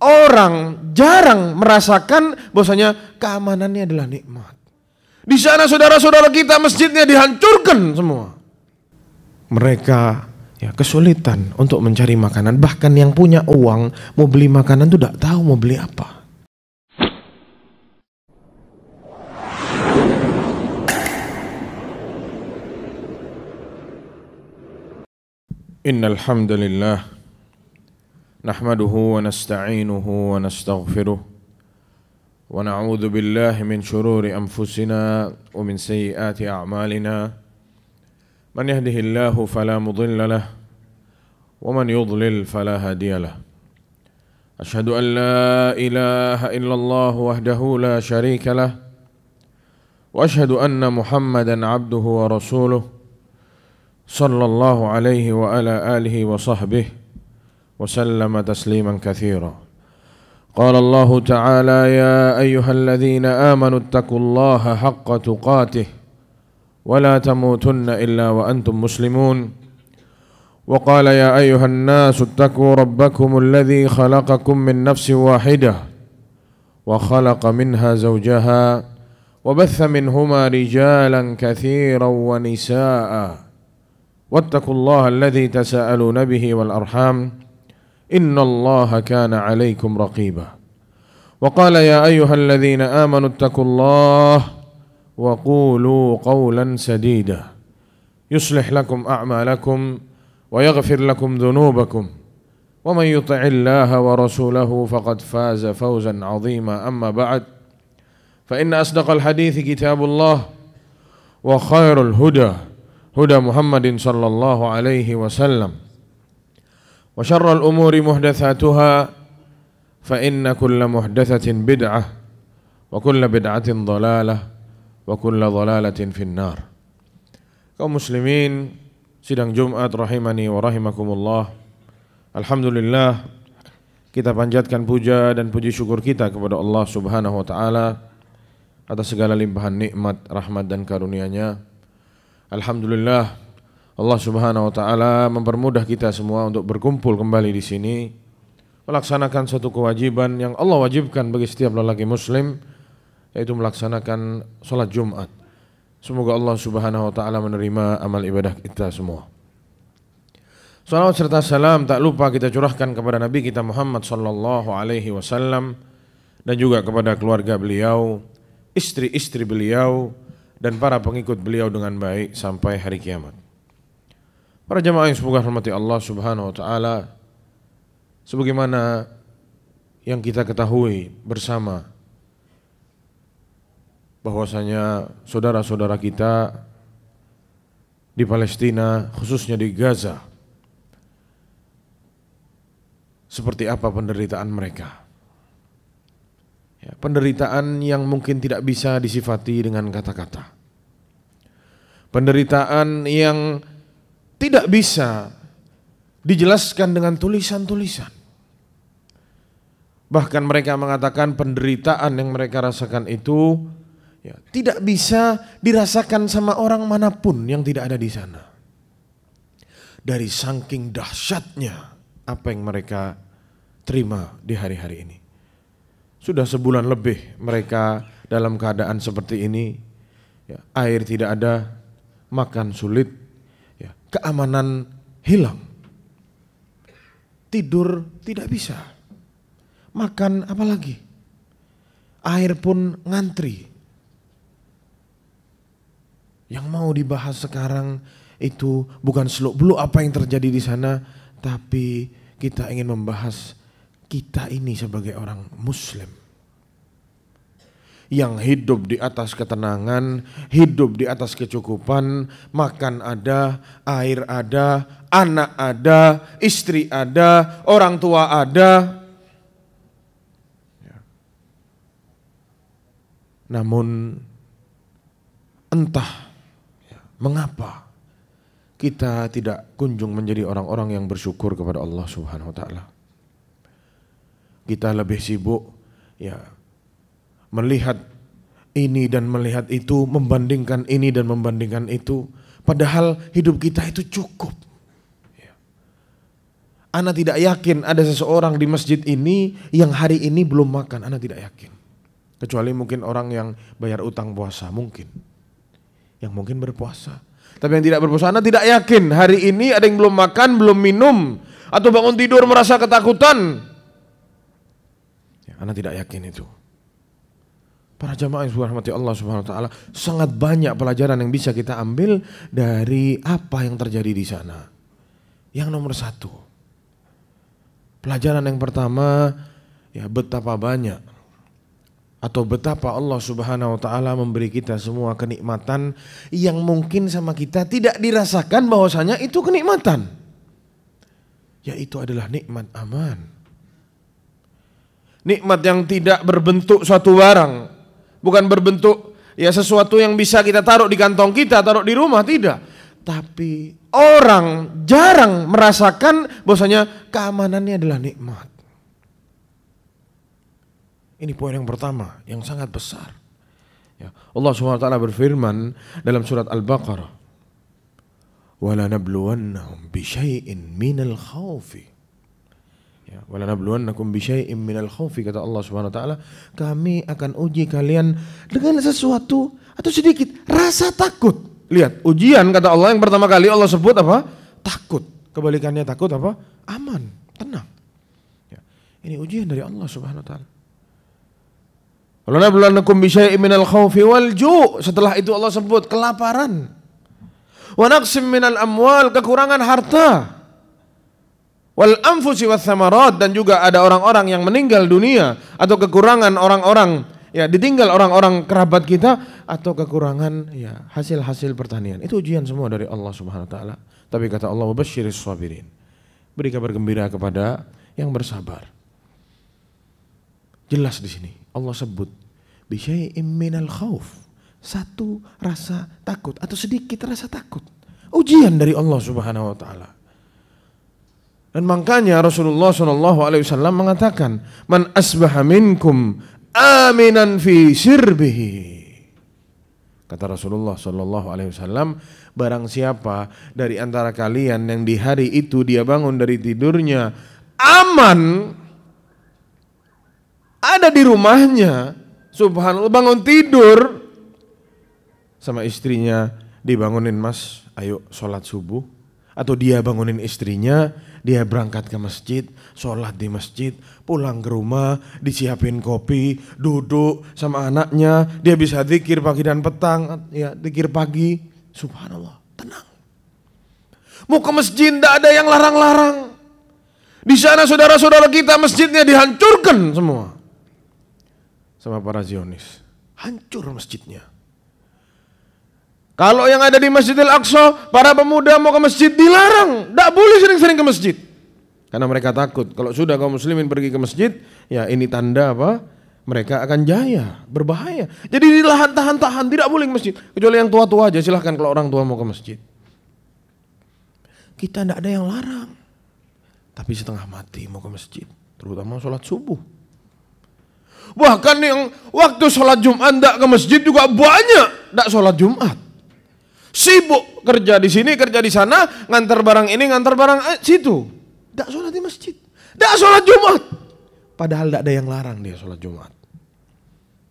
orang jarang merasakan bahwasanya keamanannya adalah nikmat. Di sana saudara-saudara kita masjidnya dihancurkan semua. Mereka kesulitan untuk mencari makanan. Bahkan yang punya uang mau beli makanan tuh tidak tahu mau beli apa. Innal hamdalillah nahmaduhu wa nasta'inuhu wa nastaghfiruh wa na'udzu billahi min shururi anfusina wa min sayyiati a'malina. Man yahdihillahu fala mudilla lahu wa man yudlil fala hadiya lahu. Ashhadu an la ilaha illallah wahdahu la syarika lahu wa ashhadu anna Muhammadan 'abduhu wa rasuluh sallallahu alaihi wa ala alihi wa sahbihi wa sallama tasliman katsira. Qala Allah ta'ala ya ayyuhalladzina amanu ittaqullaha haqqa tuqatih wa la tamutunna illa wa antum muslimun. Wa qala ya ayyuhan nasu ittaqu rabbakum alladzi khalaqakum min nafsin wahidah wa khalaqa minha zawjaha wa batha minhuma rijalan katsiran wa nisaa'a. واتقوا الله الذي تساءلون به والأرحام إن الله كان عليكم رقيبا. وقال يا أيها الذين آمنوا اتقوا الله وقولوا قولا سديدا يصلح لكم أعمالكم ويغفر لكم ذنوبكم ومن يطع الله ورسوله فقد فاز فوزا عظيما. أما بعد فإن أصدق الحديث كتاب الله وخير الهدى هدى محمد صلى الله عليه وسلم وشر الأمور محدثاتها فإن كل محدثة بدعة وكل بدعة ضلالة وكل ضلالة في النار. Kaum muslimin sidang Jumat rahimani wa rahimakumullah. Alhamdulillah, kita panjatkan puja dan puji syukur kita kepada Allah Subhanahu wa taala atas segala limpahan nikmat, rahmat dan karunia-Nya. Alhamdulillah, Allah Subhanahu wa taala mempermudah kita semua untuk berkumpul kembali di sini melaksanakan satu kewajiban yang Allah wajibkan bagi setiap lelaki muslim, yaitu melaksanakan salat Jumat. Semoga Allah Subhanahu wa taala menerima amal ibadah kita semua. Salawat serta salam tak lupa kita curahkan kepada Nabi kita Muhammad sallallahu alaihi wasallam dan juga kepada keluarga beliau, istri-istri beliau dan para pengikut beliau dengan baik sampai hari kiamat. Para jamaah yang semoga hormati Allah Subhanahu wa taala, sebagaimana yang kita ketahui bersama bahwasanya saudara-saudara kita di Palestina, khususnya di Gaza, seperti apa penderitaan mereka. Penderitaan yang mungkin tidak bisa disifati dengan kata-kata. Penderitaan yang tidak bisa dijelaskan dengan tulisan-tulisan. Bahkan mereka mengatakan penderitaan yang mereka rasakan itu tidak bisa dirasakan sama orang manapun yang tidak ada di sana. Dari saking dahsyatnya apa yang mereka terima di hari-hari ini. Sudah sebulan lebih mereka dalam keadaan seperti ini, air tidak ada, makan sulit, keamanan hilang, tidur tidak bisa, makan apalagi, air pun ngantri. Yang mau dibahas sekarang itu bukan seluk-beluk apa yang terjadi di sana, tapi kita ingin membahas kita ini sebagai orang muslim yang hidup di atas ketenangan, hidup di atas kecukupan, makan ada, air ada, anak ada, istri ada, orang tua ada. Namun entah mengapa kita tidak kunjung menjadi orang-orang yang bersyukur kepada Allah Subhanahu wa taala. Kita lebih sibuk melihat ini dan melihat itu, membandingkan ini dan membandingkan itu, padahal hidup kita itu cukup. Ana tidak yakin ada seseorang di masjid ini yang hari ini belum makan. Ana tidak yakin. Kecuali mungkin orang yang bayar utang puasa, mungkin. Yang mungkin berpuasa. Tapi yang tidak berpuasa, ana tidak yakin hari ini ada yang belum makan, belum minum, atau bangun tidur merasa ketakutan. Ya, ana tidak yakin itu. Para jamaah yang dirahmati Allah Subhanahu wa taala, sangat banyak pelajaran yang bisa kita ambil dari apa yang terjadi di sana. Yang nomor satu, pelajaran yang pertama, ya betapa banyak atau betapa Allah Subhanahu wa taala memberi kita semua kenikmatan yang mungkin sama kita tidak dirasakan bahwasanya itu kenikmatan. Yaitu adalah nikmat aman. Nikmat yang tidak berbentuk suatu barang, bukan berbentuk ya sesuatu yang bisa kita taruh di kantong kita, taruh di rumah, tidak. Tapi orang jarang merasakan bahwasanya keamanannya adalah nikmat. Ini poin yang pertama yang sangat besar. Ya, Allah Subhanahu wa taala berfirman dalam surat Al-Baqarah, "Wala nabluwannahum bisyai'in minal khaufi." Ya, "Wala nabluwannakum bisyai'in minal khaufi," kata Allah Subhanahu wa taala, kami akan uji kalian dengan sesuatu atau sedikit rasa takut. Lihat, ujian kata Allah yang pertama kali Allah sebut apa? Takut. Kebalikannya takut apa? Aman, tenang. Ya, ini ujian dari Allah Subhanahu wa taala. Wala nabluwannakum bisyai'in minal khaufi wal ju'. Setelah itu Allah sebut kelaparan. Wa naqsim minal amwal, kekurangan harta. Wal anfusi wath thamarat, dan juga ada orang-orang yang meninggal dunia atau kekurangan orang-orang ya ditinggal orang-orang kerabat kita atau kekurangan ya hasil-hasil pertanian. Itu ujian semua dari Allah Subhanahu wa taala. Tapi kata Allah, wabasyiris sabirin. Beri kabar gembira kepada yang bersabar. Jelas di sini Allah sebut bisyai'im minal khauf. Satu rasa takut atau sedikit rasa takut. Ujian dari Allah Subhanahu wa taala. Dan makanya Rasulullah SAW mengatakan, man asbaha minkum aminan fi sirbihi. Kata Rasulullah SAW, barang siapa dari antara kalian yang di hari itu dia bangun dari tidurnya aman, ada di rumahnya, subhanallah, bangun tidur sama istrinya, dibangunin mas, ayo sholat subuh. Atau dia bangunin istrinya, dia berangkat ke masjid, sholat di masjid, pulang ke rumah, disiapin kopi, duduk sama anaknya, dia bisa zikir pagi dan petang, ya zikir pagi, subhanallah, tenang. Mau ke masjid tidak ada yang larang-larang. Di sana saudara-saudara kita masjidnya dihancurkan semua sama para Zionis, hancur masjidnya. Kalau yang ada di Masjidil Aqsa, para pemuda mau ke masjid dilarang, tidak boleh sering-sering ke masjid. Karena mereka takut, kalau sudah kaum muslimin pergi ke masjid, ya ini tanda apa? Mereka akan jaya, berbahaya. Jadi dilahan tahan-tahan, tidak boleh ke masjid. Kecuali yang tua-tua aja, silahkan kalau orang tua mau ke masjid. Kita tidak ada yang larang. Tapi setengah mati mau ke masjid, terutama sholat subuh. Bahkan yang waktu sholat Jumat tidak ke masjid juga banyak tidak sholat Jumat. Sibuk kerja di sini, kerja di sana, ngantar barang ini, ngantar barang situ. Tidak sholat di masjid, tidak sholat Jumat. Padahal tidak ada yang larang dia sholat Jumat.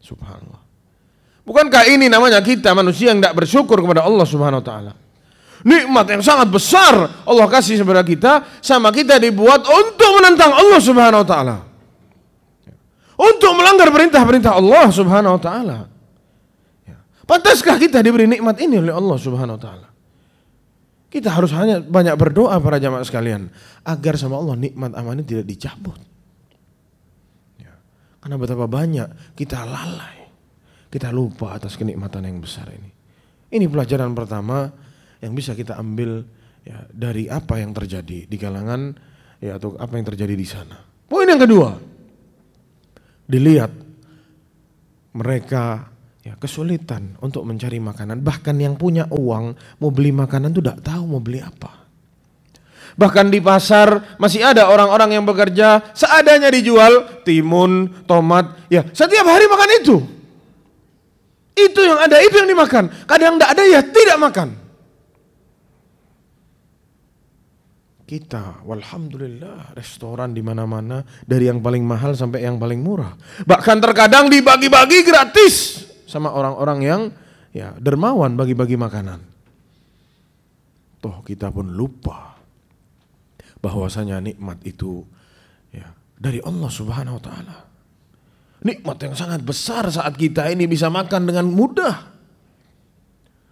Subhanallah. Bukankah ini namanya kita manusia yang tidak bersyukur kepada Allah Subhanahu wa taala? Nikmat yang sangat besar Allah kasih kepada kita, sama kita dibuat untuk menentang Allah Subhanahu wa taala. Untuk melanggar perintah-perintah Allah Subhanahu wa taala. Pantaskah kita diberi nikmat ini oleh Allah Subhanahu wa taala? Kita harus hanya banyak berdoa para jamaah sekalian agar sama Allah nikmat aman ini tidak dicabut. Ya. Karena betapa banyak kita lalai, kita lupa atas kenikmatan yang besar ini. Ini pelajaran pertama yang bisa kita ambil ya, dari apa yang terjadi di kalangan ya, atau apa yang terjadi di sana. Poin yang kedua, dilihat mereka ya, kesulitan untuk mencari makanan. Bahkan yang punya uang mau beli makanan tuh tidak tahu mau beli apa. Bahkan di pasar masih ada orang-orang yang bekerja seadanya dijual timun, tomat. Ya, setiap hari makan itu. Itu yang ada, itu yang dimakan. Kadang tidak ada ya tidak makan. Kita, walhamdulillah, restoran di mana-mana, dari yang paling mahal sampai yang paling murah. Bahkan terkadang dibagi-bagi gratis sama orang-orang yang ya dermawan bagi-bagi makanan. Toh kita pun lupa bahwasanya nikmat itu ya dari Allah Subhanahu wa taala. Nikmat yang sangat besar saat kita ini bisa makan dengan mudah.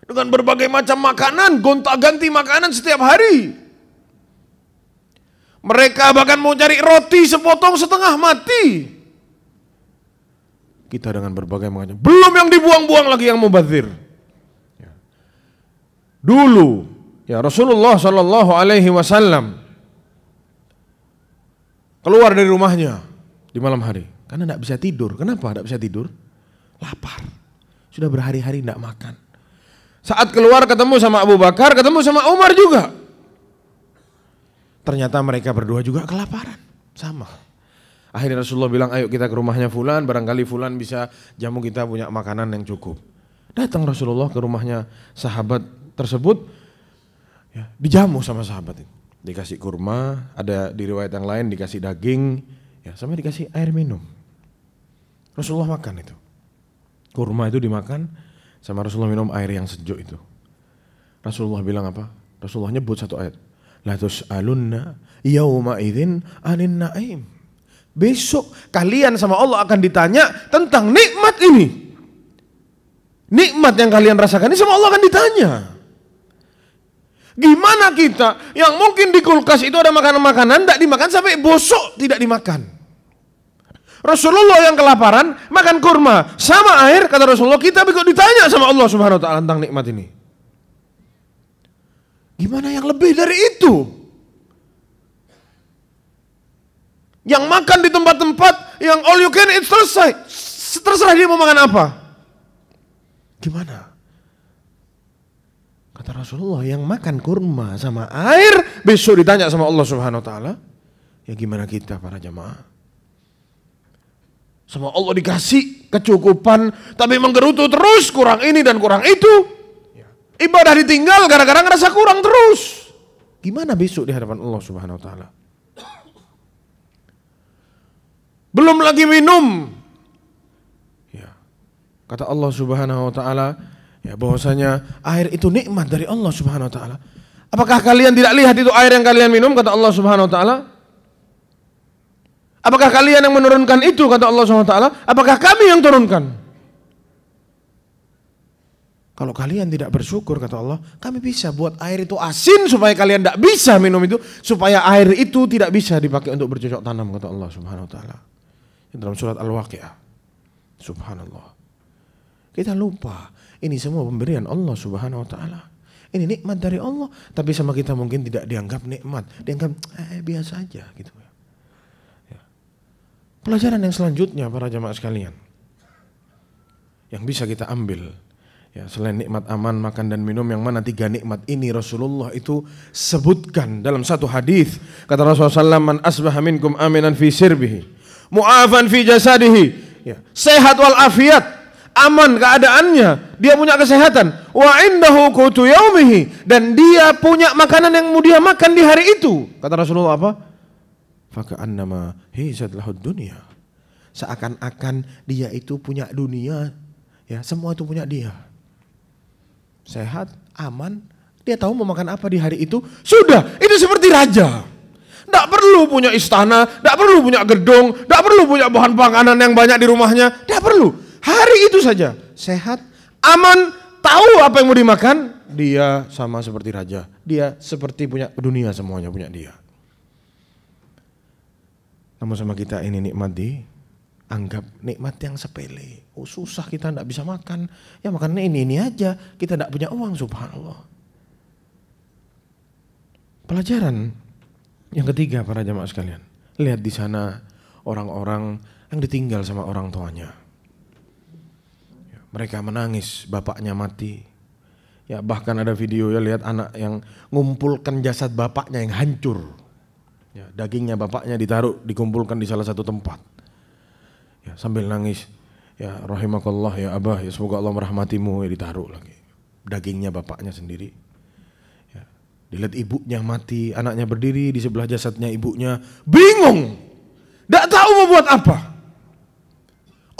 Dengan berbagai macam makanan, gonta-ganti makanan setiap hari. Mereka bahkan mau cari roti sepotong setengah mati. Kita dengan berbagai macam. Belum yang dibuang-buang lagi yang mubadzir. Dulu ya Rasulullah Shallallahu Alaihi Wasallam keluar dari rumahnya di malam hari karena tidak bisa tidur. Kenapa tidak bisa tidur? Lapar. Sudah berhari-hari tidak makan. Saat keluar ketemu sama Abu Bakar, ketemu sama Umar juga. Ternyata mereka berdua juga kelaparan, sama. Akhirnya Rasulullah bilang, ayo kita ke rumahnya Fulan, barangkali Fulan bisa jamu kita punya makanan yang cukup. Datang Rasulullah ke rumahnya sahabat tersebut, ya, dijamu sama sahabat itu. Dikasih kurma, ada di riwayat yang lain dikasih daging, ya, sama dikasih air minum. Rasulullah makan itu. Kurma itu dimakan, sama Rasulullah minum air yang sejuk itu. Rasulullah bilang apa? Rasulullah nyebut satu ayat. La tus'alunna yawma idzin 'anin na'im. Besok kalian sama Allah akan ditanya tentang nikmat ini. Nikmat yang kalian rasakan ini sama Allah akan ditanya. Gimana kita yang mungkin di kulkas itu ada makanan-makanan tidak dimakan sampai bosok tidak dimakan. Rasulullah yang kelaparan makan kurma sama air, kata Rasulullah, kita ikut ditanya sama Allah Subhanahu wa taala tentang nikmat ini. Gimana yang lebih dari itu? Yang makan di tempat-tempat yang all you can eat selesai. Terserah dia mau makan apa. Gimana? Kata Rasulullah, yang makan kurma sama air besok ditanya sama Allah Subhanahu wa taala. Ya gimana kita para jamaah? Sama Allah dikasih kecukupan tapi menggerutu terus, kurang ini dan kurang itu. Ibadah ditinggal gara-gara ngerasa kurang terus. Gimana besok di hadapan Allah Subhanahu wa taala? Belum lagi minum. Ya. Kata Allah Subhanahu wa taala, ya bahwasanya air itu nikmat dari Allah Subhanahu wa taala. Apakah kalian tidak lihat itu air yang kalian minum, kata Allah Subhanahu wa taala? Apakah kalian yang menurunkan itu, kata Allah Subhanahu wa taala? Apakah kami yang turunkan? Kalau kalian tidak bersyukur, kata Allah, kami bisa buat air itu asin supaya kalian tidak bisa minum itu, supaya air itu tidak bisa dipakai untuk bercocok tanam, kata Allah Subhanahu wa taala. Dalam surat Al-Waqiah. Subhanallah. Kita lupa, ini semua pemberian Allah Subhanahu wa taala. Ini nikmat dari Allah, tapi sama kita mungkin tidak dianggap nikmat, dianggap biasa aja gitu. Ya. Pelajaran yang selanjutnya para jamaah sekalian, yang bisa kita ambil, ya, selain nikmat aman, makan dan minum, yang mana tiga nikmat ini Rasulullah itu sebutkan dalam satu hadis. Kata Rasulullah SAW, man asbaha minkum aminan fi sirbihi, mu'afan fi jasadihi, ya, sehat wal afiat, aman keadaannya, dia punya kesehatan, wa indahu qutu yaumihi, dan dia punya makanan yang mau dia makan di hari itu. Kata Rasulullah apa? Faka'annama hizat lahud dunya, seakan-akan dia itu punya dunia, ya, semua itu punya dia. Sehat, aman, dia tahu mau makan apa di hari itu, sudah, itu seperti raja. Tidak perlu punya istana, tidak perlu punya gedung, tidak perlu punya bahan panganan yang banyak di rumahnya, tidak perlu. Hari itu saja, sehat, aman, tahu apa yang mau dimakan, dia sama seperti raja. Dia seperti punya dunia, semuanya punya dia. Namun sama kita ini nikmat anggap nikmat yang sepele. Oh susah, kita tidak bisa makan. Ya makannya ini aja. Kita tidak punya uang, subhanallah. Pelajaran yang ketiga para jamaah sekalian. Lihat di sana orang-orang yang ditinggal sama orang tuanya. Ya, mereka menangis, bapaknya mati. Ya bahkan ada video ya, lihat anak yang ngumpulkan jasad bapaknya yang hancur. Ya, dagingnya bapaknya dikumpulkan di salah satu tempat. Ya, sambil nangis, ya rahimakallah ya abah, ya semoga Allah merahmatimu, ya ditaruh lagi dagingnya bapaknya sendiri. Ya, Dilihat ibunya mati, anaknya berdiri di sebelah jasadnya ibunya, bingung, tidak tahu mau buat apa.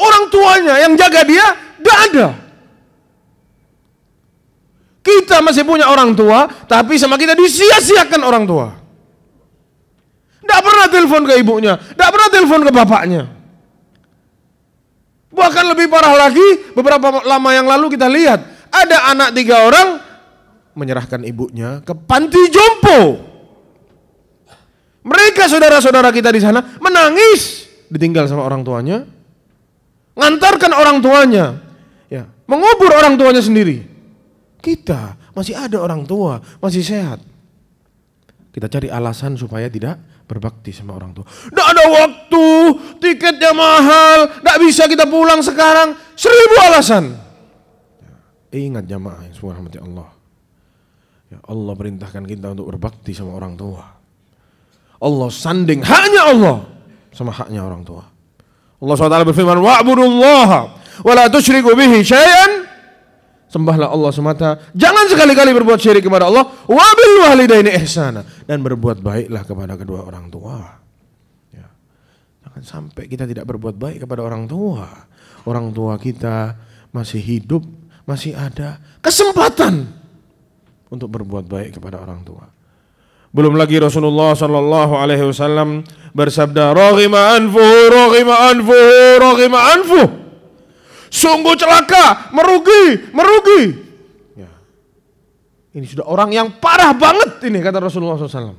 Orang tuanya yang jaga dia tidak ada. Kita masih punya orang tua, tapi sama kita disia-siakan orang tua. Tidak pernah telepon ke ibunya, tidak pernah telepon ke bapaknya. Bahkan lebih parah lagi, beberapa lama yang lalu kita lihat, ada anak 3 orang menyerahkan ibunya ke panti jompo. Mereka saudara-saudara kita di sana menangis, ditinggal sama orang tuanya, ngantarkan orang tuanya, ya, mengubur orang tuanya sendiri. Kita masih ada orang tua, masih sehat. Kita cari alasan supaya tidak berbakti sama orang tua. Tidak ada waktu, tiketnya mahal, tidak bisa kita pulang sekarang. 1000 alasan. Ingat jamaah yang semua rahmati Allah. Ya, Allah perintahkan kita untuk berbakti sama orang tua. Allah sanding haknya Allah sama haknya orang tua. Allah SWT berfirman, wa'budullaha wa la tusyriku bihi syai'an. Sembahlah Allah semata, jangan sekali-kali berbuat syirik kepada Allah. Wa bil walidaini ihsana, dan berbuat baiklah kepada kedua orang tua. Ya. Jangan sampai kita tidak berbuat baik kepada orang tua. Orang tua kita masih hidup, masih ada kesempatan untuk berbuat baik kepada orang tua. Belum lagi Rasulullah sallallahu alaihi wasallam bersabda, raghima anfuhu, raghima anfuhu, raghima anfuh. Sungguh celaka, merugi. Ya. Ini sudah orang yang parah banget ini, kata Rasulullah SAW.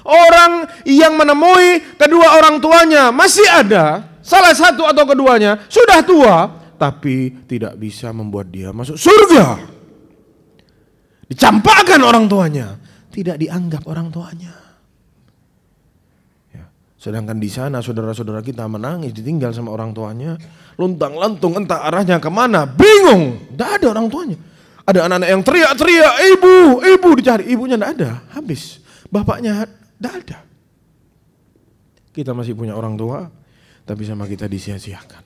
Orang yang menemui kedua orang tuanya masih ada, salah satu atau keduanya sudah tua, tapi tidak bisa membuat dia masuk surga. Dicampakkan orang tuanya, tidak dianggap orang tuanya. Sedangkan di sana saudara-saudara kita menangis ditinggal sama orang tuanya, luntang-lantung entah arahnya kemana, bingung, tidak ada orang tuanya. Ada anak-anak yang teriak-teriak, ibu dicari, ibunya tidak ada, habis. Bapaknya tidak ada. Kita masih punya orang tua, tapi sama kita disia-siakan.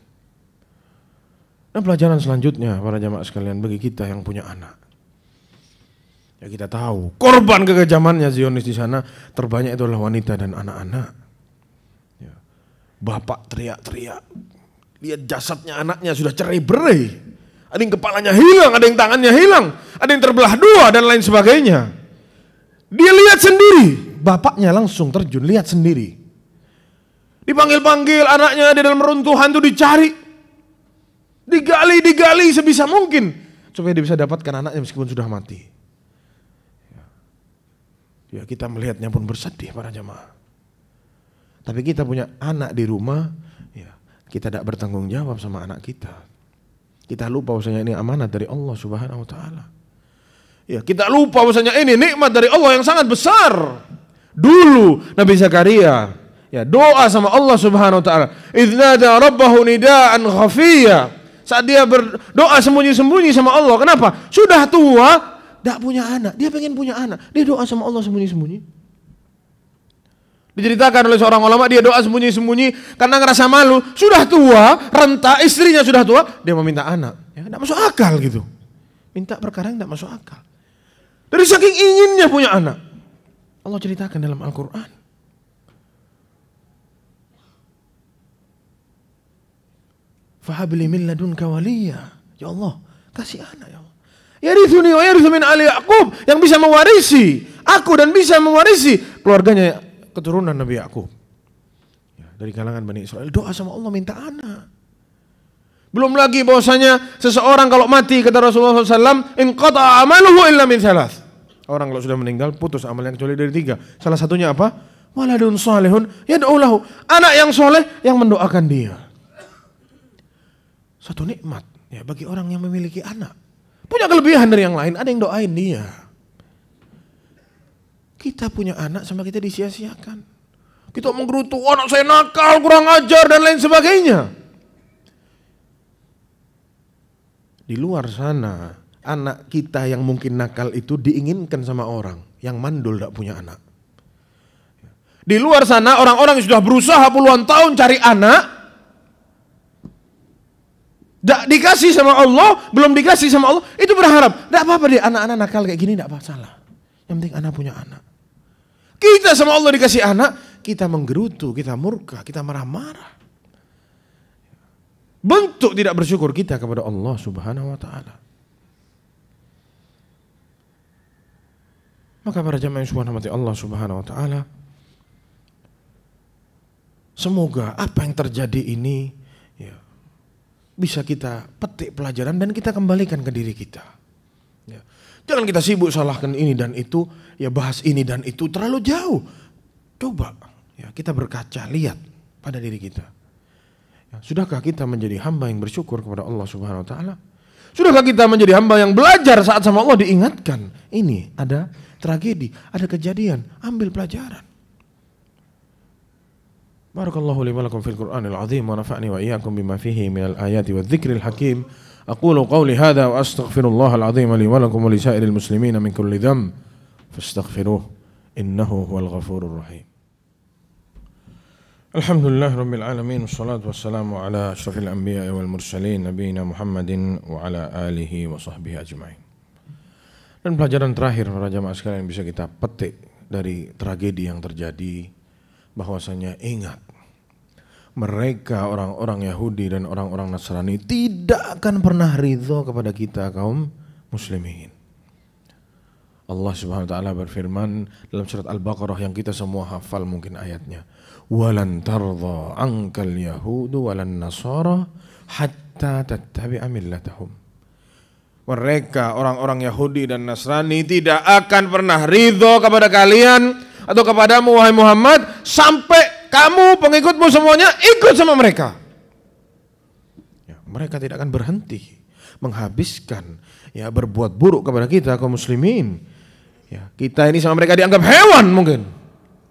Nah, pelajaran selanjutnya para jamaah sekalian bagi kita yang punya anak. Ya, kita tahu korban kekejamannya Zionis di sana terbanyak itu adalah wanita dan anak-anak. Bapak teriak-teriak, lihat jasadnya anaknya sudah cerai-berai. Ada yang kepalanya hilang, ada yang tangannya hilang, ada yang terbelah 2 dan lain sebagainya. Dia lihat sendiri, bapaknya langsung terjun, lihat sendiri. Dipanggil-panggil anaknya di dalam runtuhan itu dicari. Digali sebisa mungkin supaya dia bisa dapatkan anaknya meskipun sudah mati. Ya, kita melihatnya pun bersedih para jamaah. Tapi kita punya anak di rumah, ya, kita tidak bertanggung jawab sama anak kita. Kita lupa bahwasanya ini amanat dari Allah Subhanahu wa taala. Ya, kita lupa bahwasanya ini nikmat dari Allah yang sangat besar. Dulu Nabi Zakaria, ya, doa sama Allah Subhanahu wa taala. Idznada rabbahu nidaan khafiyya. Saat dia berdoa sembunyi-sembunyi sama Allah. Kenapa? Sudah tua, tidak punya anak. Dia pengen punya anak. Dia doa sama Allah sembunyi-sembunyi. Diceritakan oleh seorang ulama, dia doa sembunyi-sembunyi karena ngerasa malu. Sudah tua, renta, istrinya sudah tua, dia meminta anak. Ya, tidak masuk akal gitu. Minta perkara yang tidak masuk akal. Dari saking inginnya punya anak. Allah ceritakan dalam Al-Quran. Fahabli min ladunka waliya. Ya Allah, kasih anak ya Allah. Yarithuni wa yarithu min ali Ya'qub, yang bisa mewarisi aku dan bisa mewarisi keluarganya keturunan Nabi Ya'qub. Ya, dari kalangan Bani Israel, doa sama Allah minta anak. Belum lagi bahwasanya seseorang kalau mati, kata Rasulullah SAW, in qata'a amaluhu illa min thalath. Orang kalau sudah meninggal putus amalnya kecuali dari 3. Salah satunya apa? Waladun salihun yad'u lahu. Anak yang soleh yang mendoakan dia. Satu nikmat ya bagi orang yang memiliki anak. Punya kelebihan dari yang lain, ada yang doain dia. Kita punya anak sama kita disia-siakan. Kita menggerutu, anak saya nakal, kurang ajar dan lain sebagainya. Di luar sana, anak kita yang mungkin nakal itu diinginkan sama orang yang mandul tidak punya anak. Di luar sana orang-orang yang sudah berusaha puluhan tahun cari anak, tidak dikasih sama Allah, belum dikasih sama Allah, itu berharap, tidak apa-apa deh anak-anak nakal kayak gini, tidak masalah. Yang penting anak punya anak. Kita sama Allah dikasih anak, kita menggerutu, kita murka, kita marah-marah. Bentuk tidak bersyukur kita kepada Allah Subhanahu wa taala. Maka para jamaah yang subhanallah Allah Subhanahu wa taala, semoga apa yang terjadi ini ya, bisa kita petik pelajaran dan kita kembalikan ke diri kita. Ya. Jangan kita sibuk salahkan ini dan itu, ya bahas ini dan itu terlalu jauh. Coba ya, kita berkaca, lihat pada diri kita. Ya, sudahkah kita menjadi hamba yang bersyukur kepada Allah Subhanahu wa taala? Sudahkah kita menjadi hamba yang belajar saat sama Allah diingatkan? Ini ada tragedi, ada kejadian, ambil pelajaran. Barakallahu li wa lakum fil Qur'anil azim wa nafa'ni wa iyyakum bima fihi minal ayati wadh-dhikril hakim. Aqulu qawli hadha wa astaghfirullahal azim li wa lakum wa li sa'iril muslimina min kulli dhanb fastaghfiruhu innahu huwal ghafurur rahim. Alhamdulillah rabbil alamin wassalatu wassalamu ala asyrafil anbiya'i wal mursalin nabiyina Muhammadin wa ala alihi wa sahbihi ajma'in. Dan pelajaran terakhir para jamaah sekalian yang bisa kita petik dari tragedi yang terjadi, bahwasanya ingat, mereka orang-orang Yahudi dan orang-orang Nasrani tidak akan pernah ridho kepada kita kaum muslimin. Allah Subhanahu wa taala berfirman dalam surat Al-Baqarah yang kita semua hafal mungkin ayatnya, walan tardha ankal yahudu walan nasara hatta tattabi'a millatahum. Mereka orang-orang Yahudi dan Nasrani tidak akan pernah ridho kepada kalian atau kepadamu wahai Muhammad sampai kamu pengikutmu semuanya ikut sama mereka. Ya, mereka tidak akan berhenti menghabiskan ya berbuat buruk kepada kita kaum muslimin. Ya, kita ini sama mereka dianggap hewan mungkin.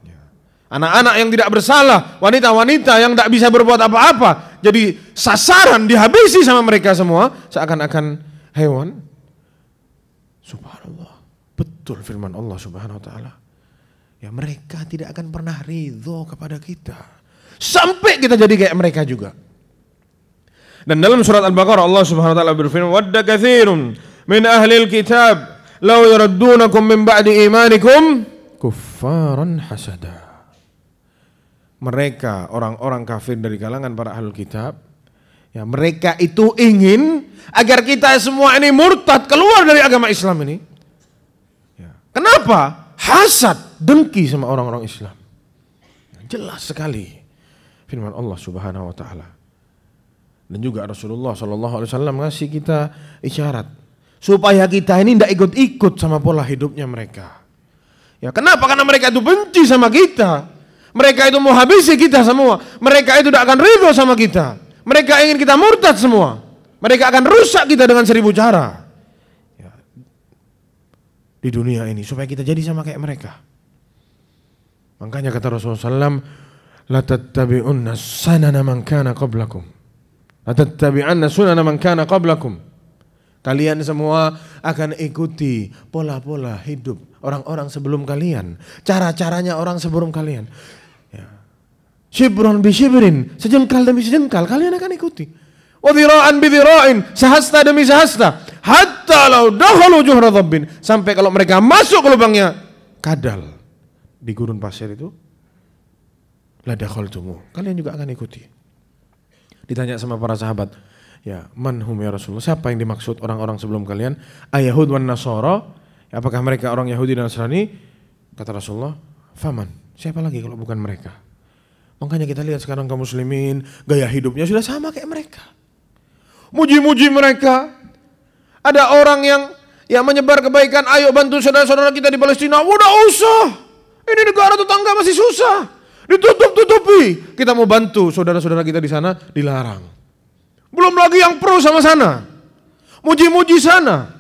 Ya. Anak-anak yang tidak bersalah, wanita-wanita yang tidak bisa berbuat apa-apa, jadi sasaran dihabisi sama mereka semua seakan-akan hewan. Subhanallah. Betul firman Allah Subhanahu wa taala. Ya, mereka tidak akan pernah ridho kepada kita sampai kita jadi kayak mereka juga. Dan dalam surat Al-Baqarah Allah Subhanahu wa taala berfirman, wadda katsirun min ahlil kitab law yaraddunakum min ba'di imanikum kuffaran hasada. Mereka orang-orang kafir dari kalangan para ahlul kitab, ya, mereka itu ingin agar kita semua ini murtad, keluar dari agama Islam ini. Ya. Kenapa? Hasad, dengki sama orang-orang Islam. Jelas sekali firman Allah Subhanahu wa taala. Dan juga Rasulullah sallallahu alaihi wasallam ngasih kita isyarat supaya kita ini tidak ikut-ikut sama pola hidupnya mereka. Ya, kenapa? Karena mereka itu benci sama kita. Mereka itu mau habisi kita semua. Mereka itu tidak akan ridho sama kita. Mereka ingin kita murtad semua. Mereka akan rusak kita dengan 1000 cara. Ya. Di dunia ini supaya kita jadi sama kayak mereka. Makanya kata Rasulullah SAW, la tattabi'unna sanana man kana qablakum. La tattabi'anna sunana man kana qablakum. Kalian semua akan ikuti pola-pola hidup orang-orang sebelum kalian. Cara-caranya orang sebelum kalian. Ya. Shibron bi shibrin, sejengkal demi sejengkal kalian akan ikuti. Wa dhira'an bi dhira'in, sahasta demi sahasta, hatta law dakhalu juhra dhabbin, sampai kalau mereka masuk ke lubangnya kadal di gurun pasir itu, la dakhaltumu, kalian juga akan ikuti. Ditanya sama para sahabat, ya, man hum ya Rasulullah, siapa yang dimaksud orang-orang sebelum kalian? Ayahud wan nasara, ya, apakah mereka orang Yahudi dan Nasrani? Kata Rasulullah, faman, siapa lagi kalau bukan mereka? Makanya kita lihat sekarang kaum muslimin, gaya hidupnya sudah sama kayak mereka. Muji-muji mereka. Ada orang yang menyebar kebaikan, ayo bantu saudara-saudara kita di Palestina. Udah usah, ini negara tetangga masih susah, ditutup-tutupi. Kita mau bantu saudara-saudara kita di sana, dilarang. Belum lagi yang pro sama sana, muji-muji sana.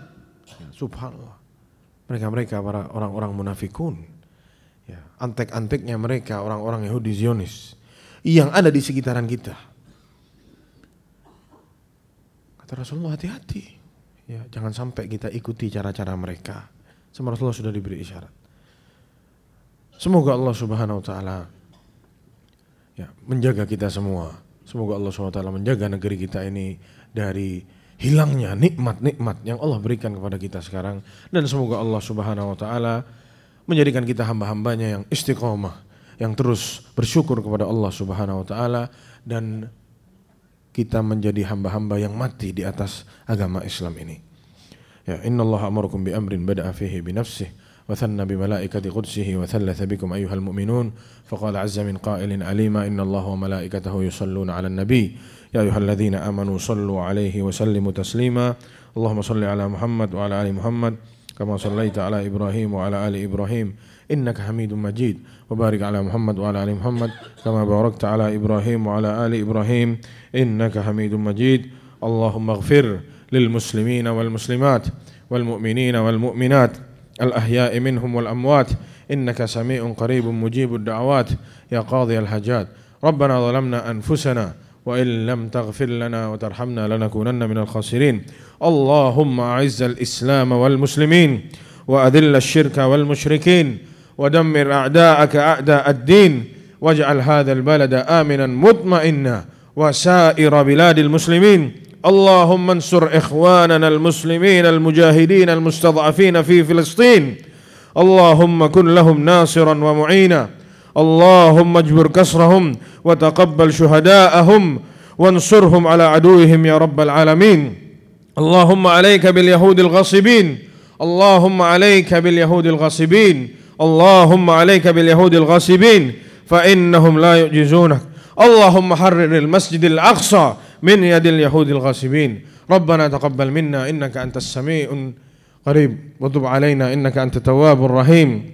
Subhanallah. Mereka para orang-orang munafikun. Ya, antek-anteknya mereka orang-orang Yahudi Zionis yang ada di sekitaran kita. Kata Rasulullah, hati-hati, ya, jangan sampai kita ikuti cara-cara mereka. Sama Rasulullah sudah diberi isyarat. Semoga Allah Subhanahu wa taala ya menjaga kita semua. Semoga Allah Subhanahu wa taala menjaga negeri kita ini dari hilangnya nikmat-nikmat yang Allah berikan kepada kita sekarang, dan semoga Allah Subhanahu wa taala menjadikan kita hamba-hambanya yang istiqomah, yang terus bersyukur kepada Allah Subhanahu wa taala, dan kita menjadi hamba-hamba yang mati di atas agama Islam ini. Ya, innallaha amarukum bi amrin bada'a fihi bi nafsihi wa thanna bi malaikati qudsihi wa thalatha bikum ayyuhal mu'minun faqala 'azza min qailin alima innallaha wa malaikatahu yusalluna 'alan nabi ya ayyuhalladzina amanu sallu 'alaihi wa sallimu taslima Allahumma salli 'ala Muhammad wa 'ala ali Muhammad kama sallaita 'ala Ibrahim wa 'ala ali Ibrahim innaka Hamidum Majid wa barik 'ala Muhammad wa 'ala ali Muhammad kama barakta 'ala Ibrahim wa 'ala ali Ibrahim innaka Hamidum Majid. Allahumma ighfir للمسلمين والمسلمات والمؤمنين والمؤمنات الأحياء منهم والأموات إنك سميع قريب مجيب الدعوات يا قاضي الحاجات. ربنا ظلمنا أنفسنا وإن لم تغفر لنا وترحمنا لنكونن من الخاسرين. اللهم أعز الإسلام والمسلمين وأذل الشرك والمشركين ودمر أعداءك أعداء الدين واجعل هذا البلد آمنا مطمئنا وسائر بلاد المسلمين. اللهم انصر إخواننا المسلمين المجاهدين المستضعفين في فلسطين. اللهم كن لهم ناصرا ومعينا. اللهم اجبر كسرهم وتقبل شهداءهم وانصرهم على عدوهم يا رب العالمين. اللهم عليك باليهود الغاصبين. اللهم عليك باليهود الغاصبين. اللهم عليك باليهود الغاصبين فإنهم لا يعجزونك. اللهم حرر المسجد الأقصى من يد اليهود الغاصبين. ربنا تقبل منا إنك أنت السميع قريب وتب علينا إنك أنت التواب الرحيم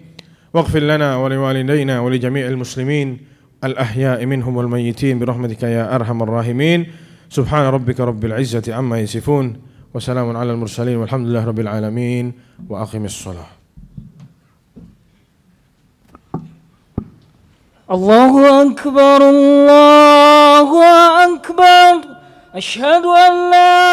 واغفر لنا ولوالدينا ولجميع المسلمين الأحياء منهم والميتين برحمتك يا أرحم الراحمين. سبحان ربك رب العزة عما يصفون وسلام على المرسلين والحمد لله رب العالمين وأقم الصلاة. الله أكبر الله أكبر أشهد أن لا